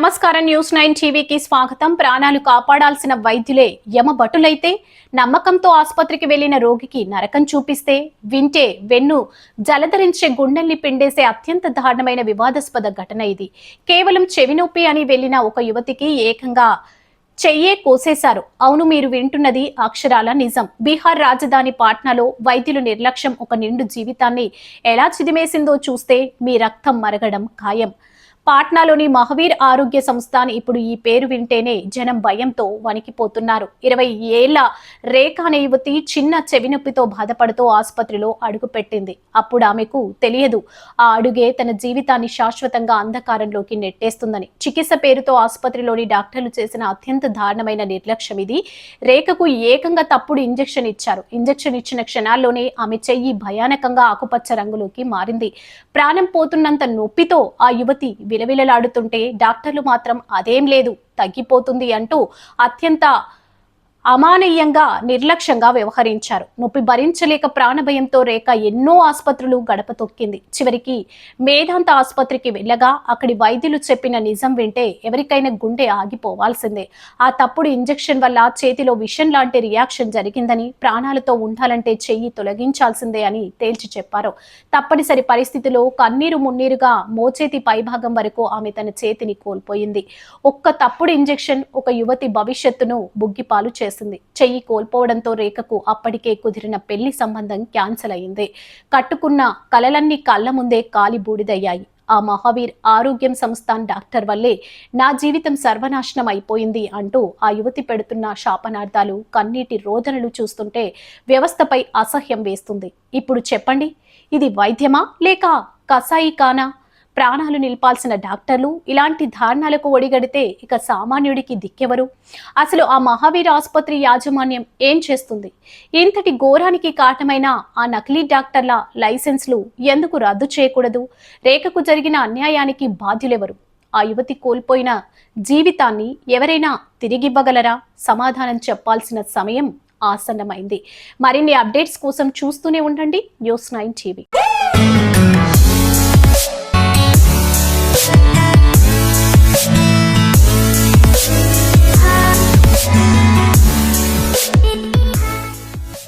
నమస్కారం న్యూస్ 9 టీవీకి స్వాగతం. ప్రాణాలు కాపాడాల్సిన వైద్యులే యమభటులైతే నమ్మకంతో ఆసుపత్రికి వెళ్లిన రోగికి నరకం చూపిస్తే వింటే వెన్ను జలధరించే గుండెల్ని పిండేసే అత్యంత దారుణమైన వివాదాస్పద ఘటన ఇది. కేవలం చెవి నొప్పి అని వెళ్లిన ఒక యువతికి ఏకంగా చెయ్యే కోసేశారు. అవును, మీరు వింటున్నది అక్షరాల నిజం. బీహార్ రాజధాని పాట్నాలో వైద్యుల నిర్లక్ష్యం ఒక నిండు జీవితాన్ని ఎలా చిదిమేసిందో చూస్తే మీ రక్తం మరగడం ఖాయం. పాట్నాలోని మహావీర్ ఆరోగ్య సంస్థ ఇప్పుడు ఈ పేరు వింటేనే జనం భయంతో వణికిపోతున్నారు. 20 ఏళ్ల రేఖ అనే యువతి చిన్న చెవి నొప్పితో బాధపడుతూ ఆసుపత్రిలో అడుగుపెట్టింది. అప్పుడు ఆమెకు తెలియదు ఆ అడుగే తన జీవితాన్ని శాశ్వతంగా అంధకారంలోకి నెట్టేస్తుందని. చికిత్స పేరుతో ఆసుపత్రిలోని డాక్టర్లు చేసిన అత్యంత దారుణమైన నిర్లక్ష్యం ఇది. రేఖకు ఏకంగా తప్పుడు ఇంజెక్షన్ ఇచ్చారు. ఇంజెక్షన్ ఇచ్చిన క్షణాల్లోనే ఆమె చెయ్యి భయానకంగా ఆకుపచ్చ రంగులోకి మారింది. ప్రాణం పోతున్నంత నొప్పితో ఆ యువతి విలవిలలాడుతుంటే డాక్టర్లు మాత్రం అదేం లేదు, తగ్గిపోతుంది అంటూ అత్యంత అమానవీయంగా నిర్లక్ష్యంగా వ్యవహరించారు. నొప్పి భరించలేక ప్రాణభయంతో రేఖ ఎన్నో ఆసుపత్రులు గడప తొక్కింది. చివరికి మేధాంత ఆసుపత్రికి వెళ్ళగా అక్కడి వైద్యులు చెప్పిన నిజం వింటే ఎవరికైనా గుండె ఆగిపోవాల్సిందే. ఆ తప్పుడు ఇంజెక్షన్ వల్ల చేతిలో విషం లాంటి రియాక్షన్ జరిగిందని, ప్రాణాలతో ఉండాలంటే చెయ్యి తొలగించాల్సిందే అని తేల్చి చెప్పారు. తప్పనిసరి పరిస్థితిలో కన్నీరు మున్నీరుగా మోచేతి పైభాగం వరకు ఆమె తన చేతిని కోల్పోయింది. ఒక్క తప్పుడు ఇంజెక్షన్ ఒక యువతి భవిష్యత్తును బుగ్గిపాలు చేసింది. చెయ్యి కోల్పోవడంతో రేఖకు అప్పటికే కుదిరిన పెళ్లి సంబంధం క్యాన్సిల్ అయింది. కట్టుకున్న కలలన్నీ కళ్ల ముందే కాలి బూడిదయ్యాయి. ఆ మహావీర్ ఆరోగ్యం సంస్థ డాక్టర్ వల్లే నా జీవితం సర్వనాశనం అయిపోయింది అంటూ ఆ యువతి పెడుతున్న శాపనార్థాలు, కన్నీటి రోదనలు చూస్తుంటే వ్యవస్థపై అసహ్యం వేస్తుంది. ఇప్పుడు చెప్పండి, ఇది వైద్యమా లేక కసాయిఖానా? ప్రాణాలు నిలిపాల్సిన డాక్టర్లు ఇలాంటి దారుణాలకు ఒడిగడితే ఇక సామాన్యుడికి దిక్కెవరు? అసలు ఆ మహావీర్ ఆసుపత్రి యాజమాన్యం ఏం చేస్తుంది? ఇంతటి ఘోరానికి కారణమైన ఆ నకిలీ డాక్టర్ల లైసెన్స్లు ఎందుకు రద్దు చేయకూడదు? రేఖకు జరిగిన అన్యాయానికి బాధ్యులెవరు? ఆ యువతి కోల్పోయిన జీవితాన్ని ఎవరైనా తిరిగివ్వగలరా? సమాధానం చెప్పాల్సిన సమయం ఆసన్నమైంది. మరిన్ని అప్డేట్స్ కోసం చూస్తూనే ఉండండి న్యూస్ 9 టీవీ.